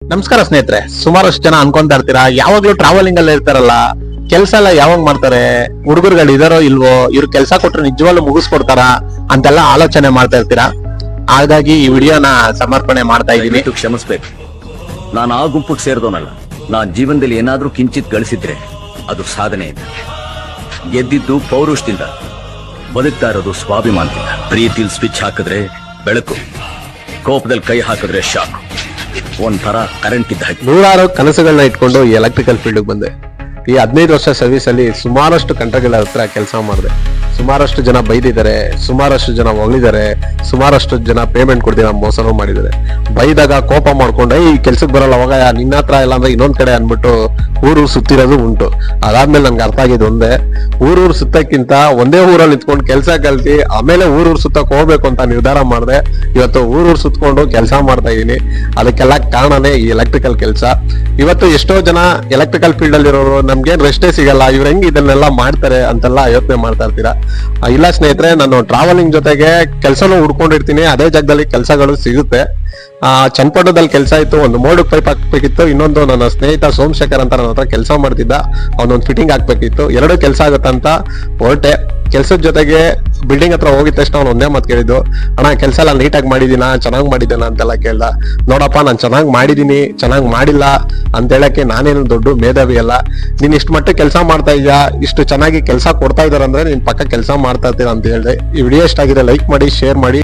ನಮಸ್ಕಾರ ಸ್ನೇಹಿತರೆ, ಸುಮಾರಷ್ಟು ಜನ ಅನ್ಕೊಂತಾ ಇರ್ತೀರಾ ಯಾವಾಗ್ಲೂ ಟ್ರಾವೆಲಿಂಗ್ ಅಲ್ಲಿ ಇರ್ತಾರಲ್ಲ, ಕೆಲ್ಸ ಎಲ್ಲ ಯಾವಾಗ ಮಾಡ್ತಾರೆ, ಹುಡುಗರುಗಳು ಇದಾರೋ ಇಲ್ವೋ, ಇವ್ರು ಕೆಲ್ಸ ಕೊಟ್ರೆ ನಿಜವಾಗ್ಲೂ ಮುಗಿಸ್ಕೊಡ್ತಾರ ಅಂತೆಲ್ಲ ಆಲೋಚನೆ ಮಾಡ್ತಾ ಇರ್ತೀರಾ. ಹಾಗಾಗಿ ಈ ವಿಡಿಯೋನ ಸಮರ್ಪಣೆ ಮಾಡ್ತಾ ಇದ್ದೀನಿ. ದಯವಿಟ್ಟು ಕ್ಷಮಿಸ್ಬೇಕು, ನಾನು ಆ ಗುಂಪಿಗೆ ಸೇರಿದವನಲ್ಲ. ನಾನ್ ಜೀವನದಲ್ಲಿ ಏನಾದ್ರೂ ಕಿಂಚಿತ್ ಗಳಿಸಿದ್ರೆ ಅದು ಸಾಧನೆ ಇದೆ. ಗೆದ್ದಿದ್ದು ಪೌರುಷದಿಂದ, ಬದುಕ್ತಾ ಇರೋದು ಸ್ವಾಭಿಮಾನದಿಂದ. ಪ್ರೀತಿಲ್ ಸ್ವಿಚ್ ಹಾಕಿದ್ರೆ ಬೆಳಕು, ಕೋಪದಲ್ಲಿ ಕೈ ಹಾಕಿದ್ರೆ ಶಾಕ್. ಒಂಥರ ಕರೆಂಟ್ ಇದ್ದ ಹಾಗೆ. ನೂರಾರು ಕನಸುಗಳನ್ನ ಇಟ್ಕೊಂಡು ಈ ಎಲೆಕ್ಟ್ರಿಕಲ್ ಫೀಲ್ಡ್ ಬಂದೆ. ಈ 15 ವರ್ಷ ಸರ್ವಿಸ್ ಅಲ್ಲಿ ಸುಮಾರಷ್ಟು ಕಂಟ್ರಿಗಳ ಹತ್ರ ಕೆಲಸ ಮಾಡಿದೆ. ಸುಮಾರಷ್ಟು ಜನ ಬೈದಿದ್ದಾರೆ, ಸುಮಾರಷ್ಟು ಜನ ಹೊಗಳಿದ್ದಾರೆ, ಸುಮಾರಷ್ಟು ಜನ ಪೇಮೆಂಟ್ ಕೊಡ್ತೀವಿ ಮೋಸನೂ ಮಾಡಿದ್ದಾರೆ. ಬೈದಾಗ ಕೋಪ ಮಾಡ್ಕೊಂಡು ಈ ಕೆಲ್ಸಕ್ಕೆ ಬರಲ್ಲ, ಅವಾಗ ನಿನ್ನ ಹತ್ರ ಇಲ್ಲ ಅಂದ್ರೆ ಇನ್ನೊಂದ್ ಕಡೆ ಅನ್ಬಿಟ್ಟು ಊರು ಸುತ್ತಿರೋದು ಉಂಟು. ಅದಾದ್ಮೇಲೆ ನನ್ಗೆ ಅರ್ಥ ಆಗಿದ್ದು ಒಂದೇ, ಊರೂರು ಸುತ್ತಕ್ಕಿಂತ ಒಂದೇ ಊರಲ್ಲಿ ನಿಂತ್ಕೊಂಡು ಕೆಲಸ ಕಲ್ತಿ ಆಮೇಲೆ ಊರೂರು ಸುತ್ತಕ್ಕೆ ಹೋಗ್ಬೇಕು ಅಂತ ನಿರ್ಧಾರ ಮಾಡಿದೆ. ಇವತ್ತು ಊರೂರು ಸುತ್ಕೊಂಡು ಕೆಲಸ ಮಾಡ್ತಾ ಇದೀನಿ. ಅದಕ್ಕೆಲ್ಲ ಕಾರಣನೇ ಈ ಎಲೆಕ್ಟ್ರಿಕಲ್ ಕೆಲಸ. ಇವತ್ತು ಎಷ್ಟೋ ಜನ ಎಲೆಕ್ಟ್ರಿಕಲ್ ಫೀಲ್ಡ್ ಅಲ್ಲಿ ಇರೋರು ನಮ್ಗೇನ್ ರೆಸ್ಟೇ ಸಿಗಲ್ಲ, ಇವ್ರು ಹೆಂಗ್ ಇದನ್ನೆಲ್ಲ ಮಾಡ್ತಾರೆ ಅಂತೆಲ್ಲ ಯೋಚನೆ ಮಾಡ್ತಾ ಇರ್ತೀರಾ. ಇಲ್ಲ ಸ್ನೇಹಿತರೆ, ನಾನು ಟ್ರಾವೆಲಿಂಗ್ ಜೊತೆಗೆ ಕೆಲಸನೂ ಹುಡ್ಕೊಂಡಿರ್ತೀನಿ. ಅದೇ ಜಾಗದಲ್ಲಿ ಕೆಲಸಗಳು ಸಿಗುತ್ತೆ. ಚನ್ನಪಟ್ಟಣದಲ್ಲಿ ಕೆಲಸ ಇತ್ತು, ಒಂದು ಮೋಡಕ್ ಪೈಪ್ ಹಾಕ್ಬೇಕಿತ್ತು. ಇನ್ನೊಂದು ನನ್ನ ಸ್ನೇಹಿತ ಸೋಮಶೇಖರ್ ಅಂತ ನನ್ನ ಹತ್ರ ಕೆಲಸ ಮಾಡ್ತಿದ್ದ, ಅವನೊಂದು ಫಿಟ್ಟಿಂಗ್ ಹಾಕ್ಬೇಕಿತ್ತು. ಎರಡು ಕೆಲಸ ಆಗುತ್ತಂತ ಹೊರಟೆ. ಕೆಲ್ಸದ ಜೊತೆಗೆ ಬಿಲ್ಡಿಂಗ್ ಹತ್ರ ಹೋಗಿದ ತಕ್ಷಣ ಅವ್ನು ಒಂದೇ ಮಾತು ಕೇಳಿದ್ದು, ಅಣ್ಣ ಕೆಲಸ ಎಲ್ಲ ನೀಟಾಗಿ ಮಾಡಿದೀನಾ, ಚೆನ್ನಾಗಿ ಮಾಡಿದ್ದೇನ ಅಂತೆಲ್ಲ ಕೇಳ್ದ. ನೋಡಪ್ಪ, ನಾನು ಚೆನ್ನಾಗಿ ಮಾಡಿದೀನಿ, ಚೆನ್ನಾಗಿ ಮಾಡಿಲ್ಲ ಅಂತ ಹೇಳಕ್ಕೆ ನಾನೇನು ದೊಡ್ಡ ಮೇಧಾವಿ ಅಲ್ಲ. ನೀನ್ ಇಷ್ಟು ಮಟ್ಟ ಕೆಲಸ ಮಾಡ್ತಾ ಇದೀಯಾ, ಇಷ್ಟು ಚೆನ್ನಾಗಿ ಕೆಲಸ ಕೊಡ್ತಾ ಇದಾರೆ ಅಂದ್ರೆ ನೀನ್ ಪಕ್ಕ ಕೆಲಸ ಮಾಡ್ತಾ ಇರ್ತೀರ ಅಂತ ಹೇಳಿದೆ. ಈ ವಿಡಿಯೋ ಇಷ್ಟ ಆಗಿದೆ ಲೈಕ್ ಮಾಡಿ, ಶೇರ್ ಮಾಡಿ.